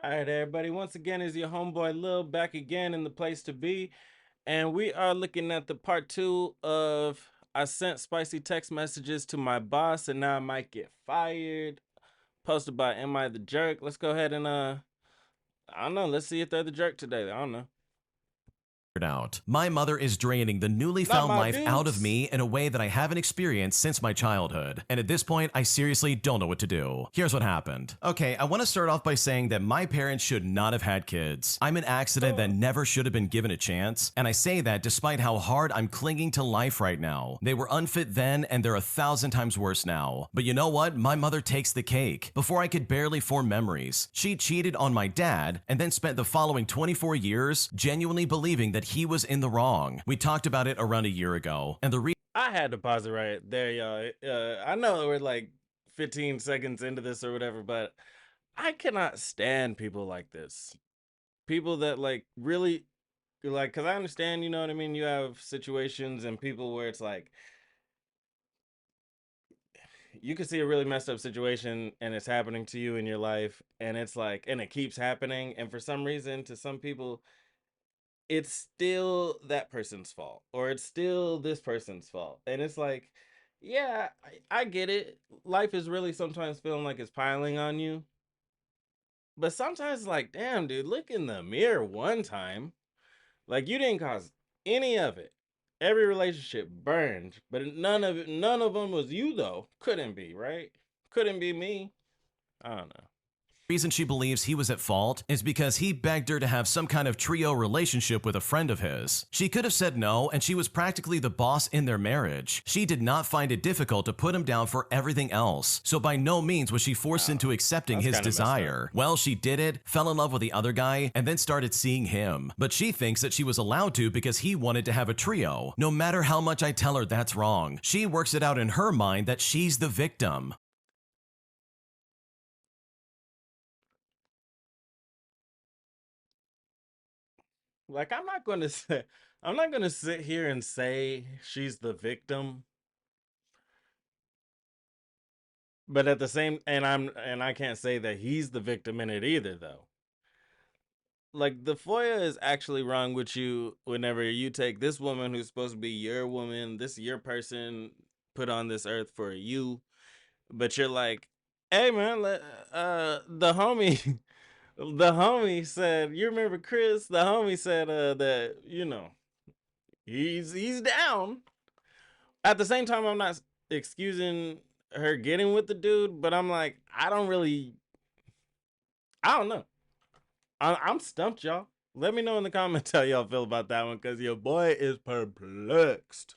All right, everybody. Once again, is your homeboy Lil back again in the place to be. And we are looking at the part 2 of I sent spicy text messages to my boss and now I might get fired. Posted by Am I the Jerk? Let's go ahead and I don't know. Let's see if they're the jerk today. I don't know. Out. My mother is draining the newly Not found my life out of dudes. me in a way that I haven't experienced since my childhood. And at this point, I seriously don't know what to do. Here's what happened. Okay, I want to start off by saying that my parents should not have had kids. I'm an accident that never should have been given a chance, and I say that despite how hard I'm clinging to life right now. They were unfit then, and they're 1,000 times worse now. But you know what? My mother takes the cake. Before I could barely form memories, she cheated on my dad and then spent the following 24 years genuinely believing that he was in the wrong. We talked about it around a year ago, and I had to pause it right there, y'all. I know we're like 15 seconds into this or whatever, but I cannot stand people like this. People that like really like, because I understand, you know what I mean? You have situations and people where it's like, you can see a really messed up situation and it's happening to you in your life, and it's like, and it keeps happening. And for some reason, to some people, it's still that person's fault or it's still this person's fault. And it's like, yeah, I get it. Life is really sometimes feeling like it's piling on you. But sometimes it's like, damn, dude, look in the mirror one time. Like you didn't cause any of it. Every relationship burned, but none of them was you though. Couldn't be, right? Couldn't be me. I don't know. reason she believes he was at fault is because he begged her to have some kind of trio relationship with a friend of his. She could have said no, and she was practically the boss in their marriage. She did not find it difficult to put him down for everything else, so by no means was she forced into accepting That's his kind of messed up. desire. Well, she did it, fell in love with the other guy, and then started seeing him. But she thinks that she was allowed to because he wanted to have a trio. No matter how much I tell her that's wrong, she works it out in her mind that she's the victim. Like I'm not going to say, I'm not going to sit here and say she's the victim, but at the same, and I can't say that he's the victim in it either though. Like the FOIA is actually wrong with you whenever you take this woman who's supposed to be your woman, this your person put on this earth for you, but you're like, hey man, the homie, the homie said, you remember Chris? The homie said that he's down. At the same time, I'm not excusing her getting with the dude, but I'm like, I don't know. I'm stumped, y'all. Let me know in the comments how y'all feel about that one, because your boy is perplexed.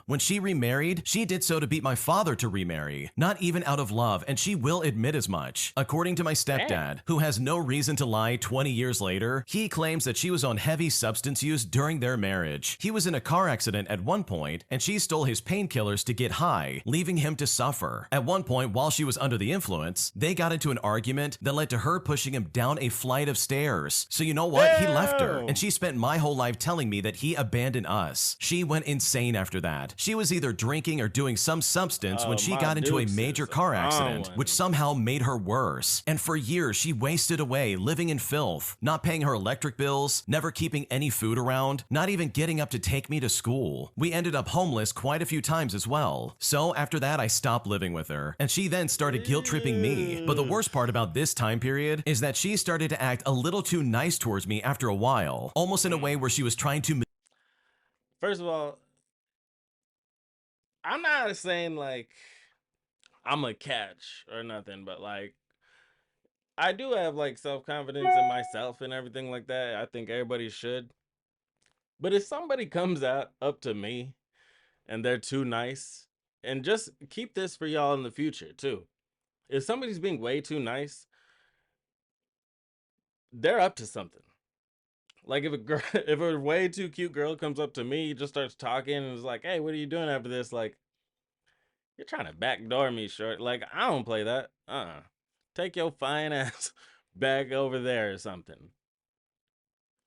When she remarried, she did so to beat my father to remarry, not even out of love, and she will admit as much. According to my stepdad, Damn. who has no reason to lie 20 years later, he claims that she was on heavy substance use during their marriage. He was in a car accident at one point, and she stole his painkillers to get high, leaving him to suffer. At one point, while she was under the influence, they got into an argument that led to her pushing him down a flight of stairs. So you know what? He left her, and she spent my whole life telling me that he abandoned us. She went insane after that. She was either drinking or doing some substance when she got into a major car accident, which somehow made her worse. And for years, she wasted away living in filth, not paying her electric bills, never keeping any food around, not even getting up to take me to school. We ended up homeless quite a few times as well. So after that, I stopped living with her, and she then started guilt-tripping me. But the worst part about this time period is that she started to act a little too nice towards me after a while, almost in a way where she was trying to First of all, I'm not saying like I'm a catch or nothing, but like I do have like self confidence in myself and everything like that. I think everybody should. But if somebody comes out up to me and they're too nice, and just keep this for y'all in the future too. If somebody's being way too nice, they're up to something. Like if a girl, if a way too cute girl comes up to me, just starts talking and is like, "Hey, what are you doing after this?" Like, you're trying to backdoor me, short. Like, I don't play that. Take your fine ass back over there or something.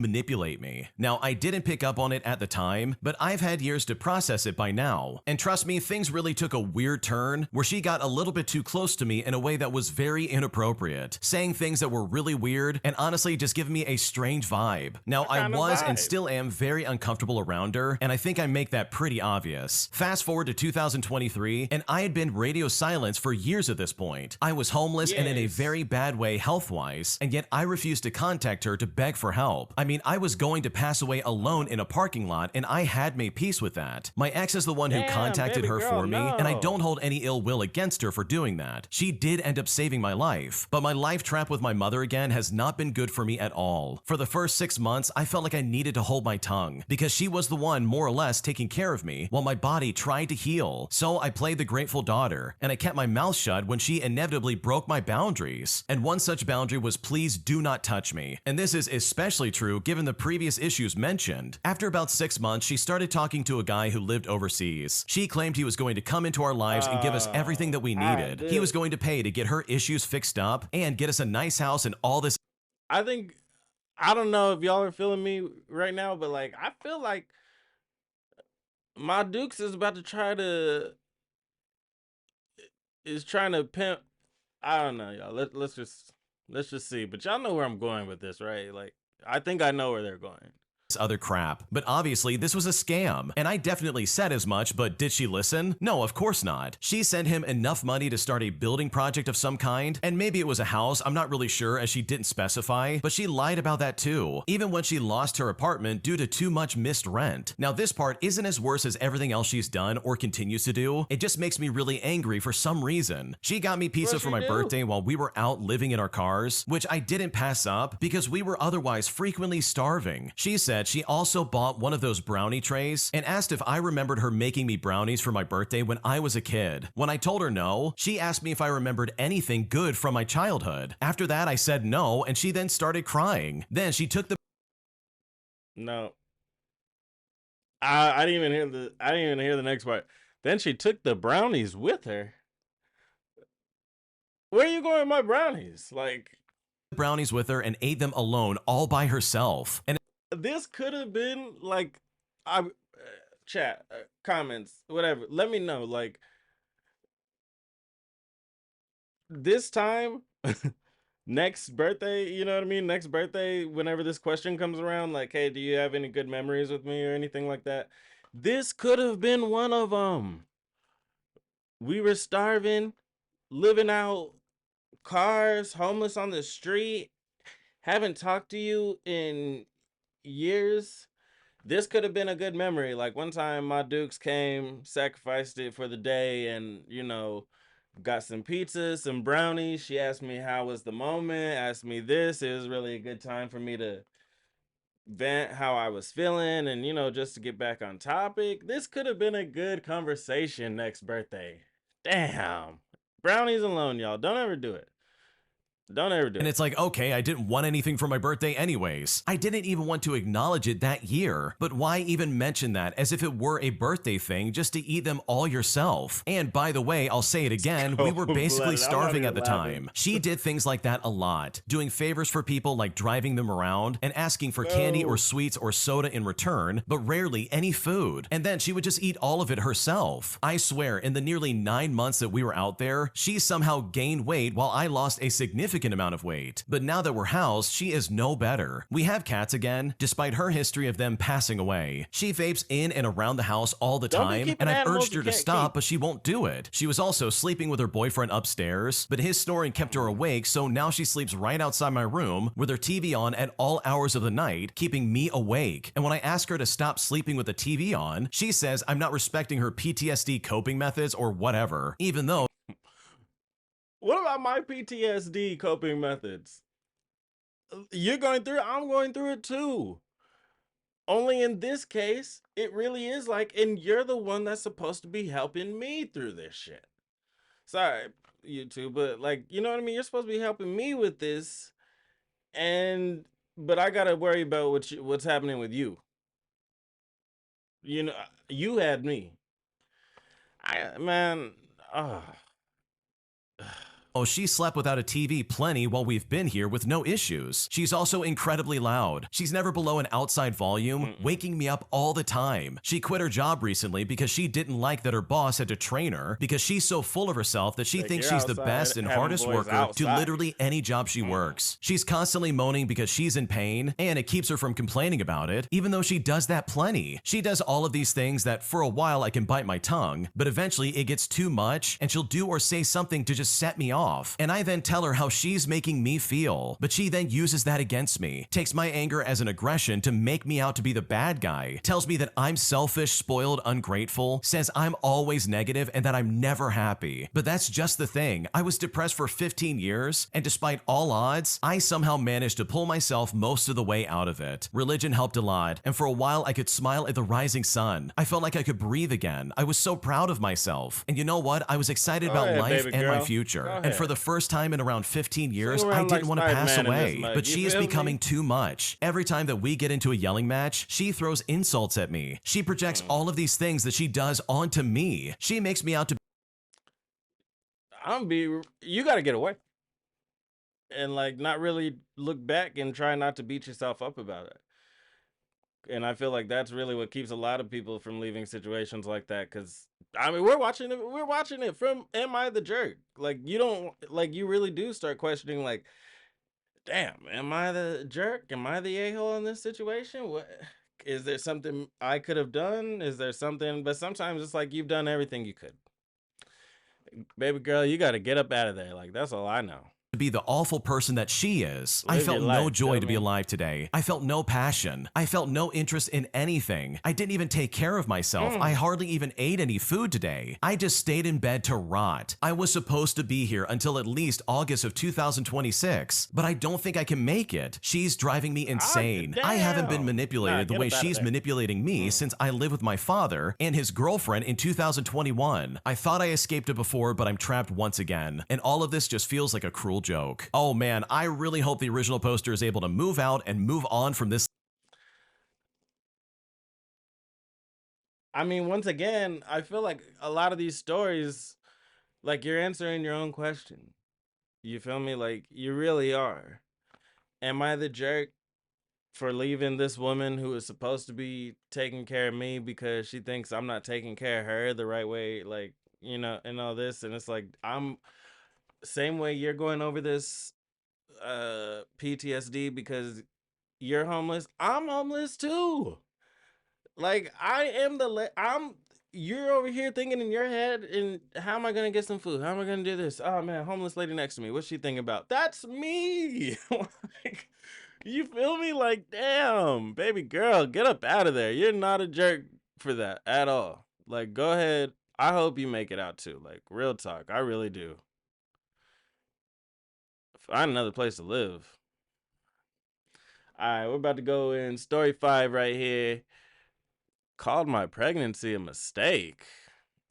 manipulate me. Now, I didn't pick up on it at the time, but I've had years to process it by now. And trust me, things really took a weird turn where she got a little bit too close to me in a way that was very inappropriate, saying things that were really weird and honestly just giving me a strange vibe. Now, What I kind of was and vibe? still am very uncomfortable around her, and I think I make that pretty obvious. Fast forward to 2023, and I had been radio silence for years at this point. I was homeless and in a Years. very bad way health-wise, and yet I refused to contact her to beg for help. I mean, I was going to pass away alone in a parking lot, and I had made peace with that. My ex is the one who Damn, contacted baby her girl, for me, and I don't no. hold any ill will against her for doing that. She did end up saving my life, but my life trap with my mother again has not been good for me at all. For the first 6 months, I felt like I needed to hold my tongue, because she was the one more or less taking care of me while my body tried to heal. So I played the grateful daughter, and I kept my mouth shut when she inevitably broke my boundaries. And one such boundary was, please do not touch me. And this is especially true given the previous issues mentioned. After about 6 months, she started talking to a guy who lived overseas. She claimed he was going to come into our lives and give us everything that we I needed. He was did. going to pay to get her issues fixed up and get us a nice house and all this. I think I don't know if y'all are feeling me right now, but like I feel like my Dukes is about to try to is trying to pimp. I don't know, y'all. Let's just see. But y'all know where I'm going with this, right? Like I think I know where they're going. Other crap. But obviously, this was a scam. And I definitely said as much, but did she listen? No, of course not. She sent him enough money to start a building project of some kind, and maybe it was a house, I'm not really sure as she didn't specify, but she lied about that too, even when she lost her apartment due to too much missed rent. Now, this part isn't as worse as everything else she's done or continues to do. It just makes me really angry for some reason. She got me pizza What for she my do? birthday while we were out living in our cars, which I didn't pass up because we were otherwise frequently starving. She said she also bought one of those brownie trays and asked if I remembered her making me brownies for my birthday when I was a kid. When I told her no, she asked me if I remembered anything good from my childhood. After that, I said no, and she then started crying. Then she took the No. I didn't even hear the next part. Then she took the brownies with her. Where are you going with my brownies? Like brownies with her and ate them alone all by herself. And this could have been like I chat comments whatever. Let me know like this time next birthday, you know what I mean? Next birthday, whenever this question comes around, like, hey, do you have any good memories with me or anything like that? This could have been one of them. We were starving, living out cars, homeless on the street, haven't talked to you in years. This could have been a good memory. Like one time my Dukes came, sacrificed it for the day, and got some pizza, some brownies. She asked me how was the moment, asked me this. It was really a good time for me to vent how I was feeling and just to get back on topic. This could have been a good conversation next birthday. Damn. Brownies alone, y'all. Don't ever do it. Don't ever do And it. it's like, okay, I didn't want anything for my birthday anyways. I didn't even want to acknowledge it that year. But why even mention that as if it were a birthday thing just to eat them all yourself? And by the way, I'll say it again, we were basically Cold-blooded. I'm not starving at even the laughing. time. She did things like that a lot, doing favors for people like driving them around and asking for candy or No. sweets or soda in return, but rarely any food. And then she would just eat all of it herself. I swear, in the nearly 9 months that we were out there, she somehow gained weight while I lost a significant amount of weight. But now that we're housed, she is no better. We have cats again, despite her history of them passing away. She vapes in and around the house all the Don't be time, keeping and I've animals urged you her to can't stop, keep. but she won't do it. She was also sleeping with her boyfriend upstairs, but his snoring kept her awake, so now she sleeps right outside my room with her TV on at all hours of the night, keeping me awake. And when I ask her to stop sleeping with the TV on, she says I'm not respecting her PTSD coping methods or whatever, even though What about my PTSD coping methods? You're going through it, I'm going through it too. Only in this case, it really is like, and you're the one that's supposed to be helping me through this shit. Sorry, you two, but like, you know what I mean? You're supposed to be helping me with this, and but I gotta worry about what's happening with you. You had me. I man, oh, Oh, she slept without a TV plenty while we've been here with no issues. She's also incredibly loud. She's never below an outside volume, Mm-mm. waking me up all the time. She quit her job recently because she didn't like that her boss had to train her because she's so full of herself that she Like thinks you're she's the outside best and having hardest boys worker to outside. literally any job she works. She's constantly moaning because she's in pain and it keeps her from complaining about it, even though she does that plenty. She does all of these things that for a while I can bite my tongue, but eventually it gets too much and she'll do or say something to just set me off. And I then tell her how she's making me feel, but she then uses that against me, takes my anger as an aggression to make me out to be the bad guy, tells me that I'm selfish, spoiled, ungrateful, says I'm always negative and that I'm never happy. But that's just the thing. I was depressed for 15 years, and despite all odds, I somehow managed to pull myself most of the way out of it. Religion helped a lot, and for a while I could smile at the rising sun. I felt like I could breathe again. I was so proud of myself. And you know what? I was excited Go about ahead, life baby and my girl. future. Go And for ahead. the first time in around 15 years, Swing I around like didn't want to pass Spider-Man in this away. mug. But You she is feel becoming me? too much. Every time that we get into a yelling match, she throws insults at me. She projects all of these things that she does onto me. She makes me out to I'm be. You got to get away and like not really look back and try not to beat yourself up about it. And I feel like that's really what keeps a lot of people from leaving situations like that. Because I mean, we're watching it. We're watching it from "Am I the Jerk?" Like you don't like you really do start questioning. Like, damn, am I the jerk? Am I the a hole in this situation? What is there something I could have done? Is there something? But sometimes it's like you've done everything you could, baby girl. You got to get up out of there. Like that's all I know. be the awful person that she is. I Live your felt no life. joy Feel to be me? alive today. I felt no passion. I felt no interest in anything. I didn't even take care of myself. I hardly even ate any food today. I just stayed in bed to rot. I was supposed to be here until at least August of 2026, but I don't think I can make it. She's driving me insane. I haven't been Damn. manipulated the Nah, get way up outta she's there. manipulating me since I lived with my father and his girlfriend in 2021. I thought I escaped it before, but I'm trapped once again. And all of this just feels like a cruel joke. Oh man, I really hope the original poster is able to move out and move on from this. I mean, once again, I feel like a lot of these stories, like you're answering your own question. You feel me? Like you really are. Am I the jerk for leaving this woman who is supposed to be taking care of me because she thinks I'm not taking care of her the right way? Like, and all this. And it's like, I'm same way you're going over this PTSD because you're homeless. I'm homeless too. Like I am I'm you're over here thinking in your head and how am I gonna get some food? How am I gonna do this? Oh man, homeless lady next to me. What's she thinking about? That's me. Like you feel me? Like, damn, baby girl, get up out of there. You're not a jerk for that at all. Like, go ahead. I hope you make it out too. Like, real talk. I really do. Find another place to live. All right, we're about to go in story 5 right here. Called my pregnancy a mistake.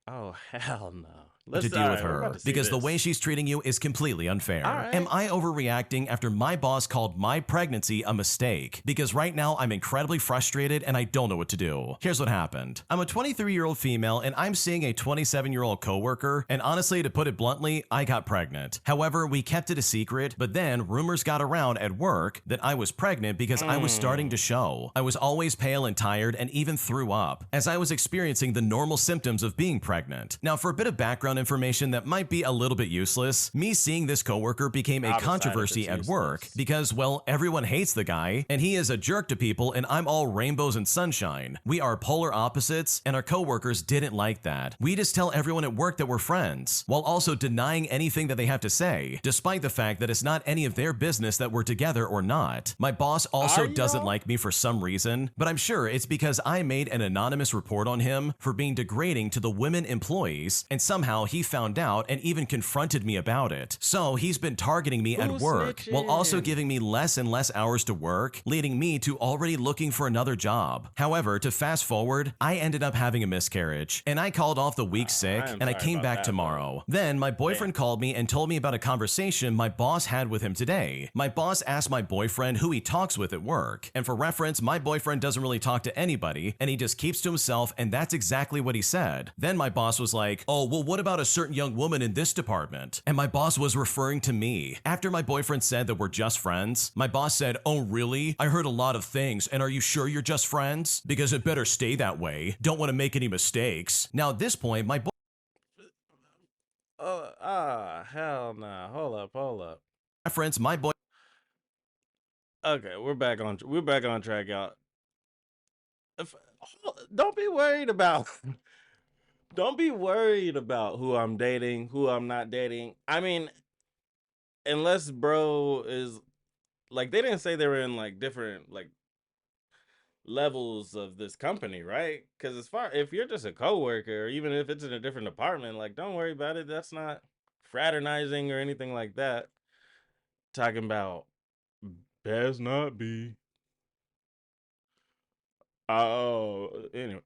Oh, hell no. To Let's, all deal with right, we're about her to see because the way this. she's treating you is completely All unfair. right. Am I overreacting after my boss called my pregnancy a mistake? Because right now I'm incredibly frustrated and I don't know what to do. Here's what happened. I'm a 23-year-old female and I'm seeing a 27-year-old coworker, and honestly, to put it bluntly, I got pregnant. However, we kept it a secret, but then rumors got around at work that I was pregnant because I was starting to show. I was always pale and tired and even threw up as I was experiencing the normal symptoms of being pregnant. Now, for a bit of background information that might be a little bit useless, me seeing this coworker became a I'll decide if controversy it's at work useless. because, well, everyone hates the guy and he is a jerk to people and I'm all rainbows and sunshine. We are polar opposites and our coworkers didn't like that. We just tell everyone at work that we're friends while also denying anything that they have to say, despite the fact that it's not any of their business that we're together or not. My boss also Are you doesn't though? like me for some reason, but I'm sure it's because I made an anonymous report on him for being degrading to the women employees, and somehow he found out and even confronted me about it. So he's been targeting me at Who's work while also snitching? giving me less and less hours to work, leading me to already looking for another job. However, to fast forward, I ended up having a miscarriage and I called off the week sick I am and I sorry came about back that, tomorrow. Then my boyfriend called me and told me about a conversation my boss had with him today. My boss asked my boyfriend who he talks with at work, and for reference, my boyfriend doesn't really talk to anybody and he just keeps to himself, and that's exactly what he said. Then my boss was like, "Oh, well, what about about a certain young woman in this department? And my boss was referring to me. After my boyfriend said that we're just friends, my boss said, oh really? I heard a lot of things, and are you sure you're just friends? Because it better stay that way. Don't want to make any mistakes. Now at this point, my Hell no. Hold up. boyfriend's my boy Okay, we're back on track, y'all. If, don't be worried about don't be worried about who I'm dating, who I'm not dating. I mean, unless bro is like they didn't say they were in like different like levels of this company, right? Because as far if you're just a coworker, or even if it's in a different department, like don't worry about it. That's not fraternizing or anything like that. Talking about best not be. Oh, anyway,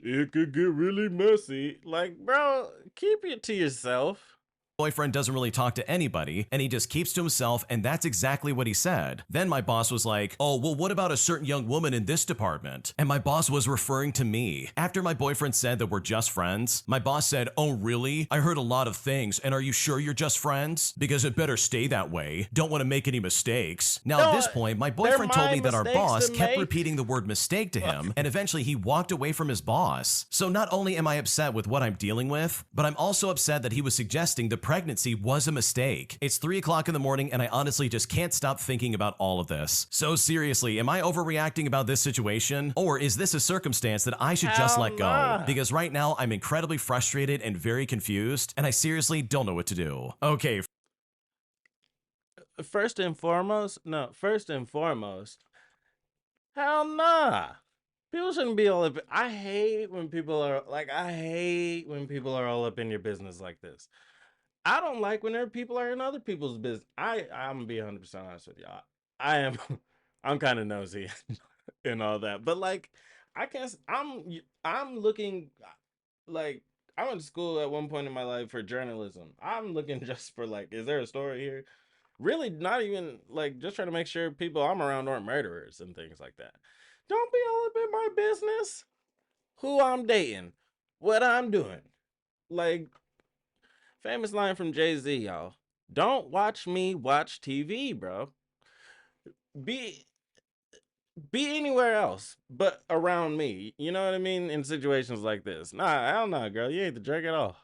it could get really messy. Like, bro, keep it to yourself. boyfriend doesn't really talk to anybody and he just keeps to himself, and that's exactly what he said. Then my boss was like, oh, well, what about a certain young woman in this department? And my boss was referring to me. After my boyfriend said that we're just friends, my boss said, oh, really? I heard a lot of things, and are you sure you're just friends? Because it better stay that way. Don't want to make any mistakes. Now at No, this point, my they're boyfriend told my me that our mistakes boss to kept make. repeating the word mistake to him, and eventually he walked away from his boss. So not only am I upset with what I'm dealing with, but I'm also upset that he was suggesting the pregnancy was a mistake. It's 3 o'clock in the morning and I honestly just can't stop thinking about all of this. So seriously, am I overreacting about this situation? Or is this a circumstance that I should just Hell let go? nah. Because right now I'm incredibly frustrated and very confused, and I seriously don't know what to do. Okay, First and foremost, hell nah. People shouldn't be all up. I hate when people are like, I hate when people are all up in your business like this. I don't like when people are in other people's business. I'm gonna be 100% honest with y'all. I am, I'm kind of nosy and all that, but like, I can't. I'm looking like I went to school at one point in my life for journalism. I'm looking just for like, is there a story here? Really, not even like just trying to make sure people I'm around aren't murderers and things like that. Don't be all up in my business. Who I'm dating, what I'm doing. Like famous line from Jay-Z, y'all. Don't watch me watch TV, bro. Be be anywhere else but around me. You know what I mean? In situations like this. Nah, I don't know, girl. You ain't the drink at all.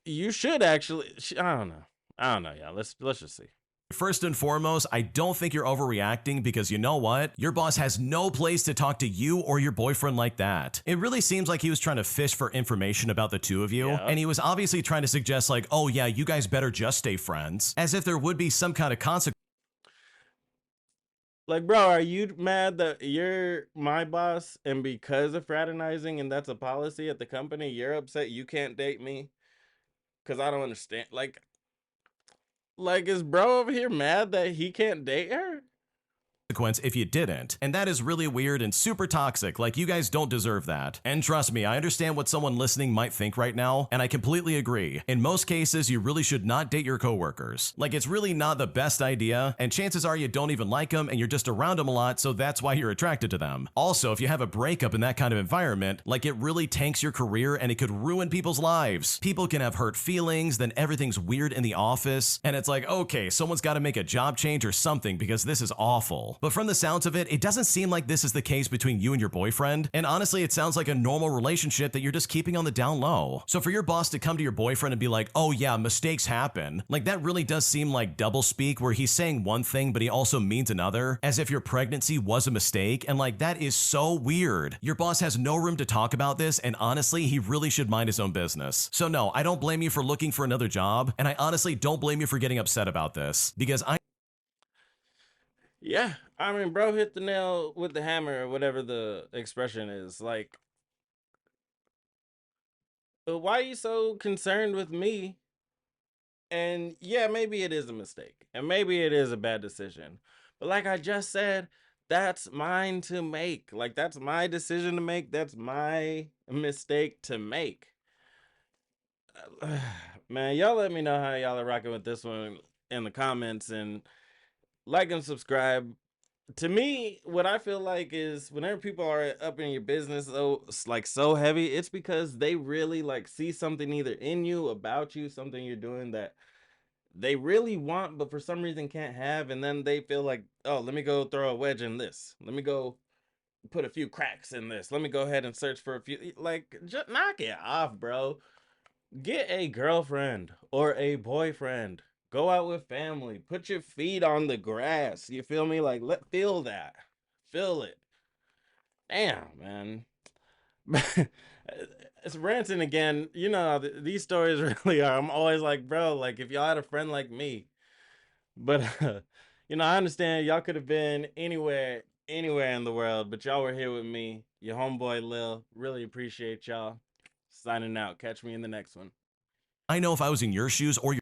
You should actually. I don't know. I don't know, y'all. Let's just see. first and foremost, I don't think you're overreacting, because you know what? Your boss has no place to talk to you or your boyfriend like that. It really seems like he was trying to fish for information about the two of you, Yeah. and he was obviously trying to suggest like, oh yeah, you guys better just stay friends, as if there would be some kind of consequence. Like, bro, are you mad that you're my boss and because of fraternizing and that's a policy at the company, you're upset you can't date me? Cause I don't understand. Like is bro over here mad that he can't date her? If you didn't. And that is really weird and super toxic. Like, you guys don't deserve that. And trust me, I understand what someone listening might think right now, and I completely agree. In most cases, you really should not date your coworkers. Like, it's really not the best idea, and chances are you don't even like them and you're just around them a lot, so that's why you're attracted to them. Also, if you have a breakup in that kind of environment, like, it really tanks your career and it could ruin people's lives. People can have hurt feelings, then everything's weird in the office, and it's like, okay, someone's got to make a job change or something because this is awful. But from the sounds of it, it doesn't seem like this is the case between you and your boyfriend, and honestly, it sounds like a normal relationship that you're just keeping on the down low. So for your boss to come to your boyfriend and be like, oh yeah, mistakes happen, like that really does seem like double speak, where he's saying one thing but he also means another, as if your pregnancy was a mistake, and like that is so weird. Your boss has no room to talk about this, and honestly, he really should mind his own business. So no, I don't blame you for looking for another job, and I honestly don't blame you for getting upset about this, because Yeah. I mean, bro hit the nail with the hammer or whatever the expression is. Like, why are you so concerned with me? And yeah, maybe it is a mistake. And maybe it is a bad decision. But like I just said, that's mine to make. Like that's my decision to make. That's my mistake to make. Man, y'all let me know how y'all are rocking with this one in the comments, and like and subscribe To me, what I feel like is whenever people are up in your business, though, like so heavy, it's because they really like see something either in you, about you, something you're doing that they really want, but for some reason can't have. And then they feel like, oh, let me go throw a wedge in this. Let me go put a few cracks in this. Let me go ahead and search for a few. Like, just knock it off, bro. Get a girlfriend or a boyfriend. Go out with family. Put your feet on the grass. You feel me? Like, let feel that. Feel it. Damn, man. It's ranting again. You know how these stories really are. I'm always like, bro, like if y'all had a friend like me, but I understand y'all could have been anywhere in the world, but y'all were here with me. Your homeboy Lil. Really appreciate y'all. Signing out. Catch me in the next one. I know if I was in your shoes or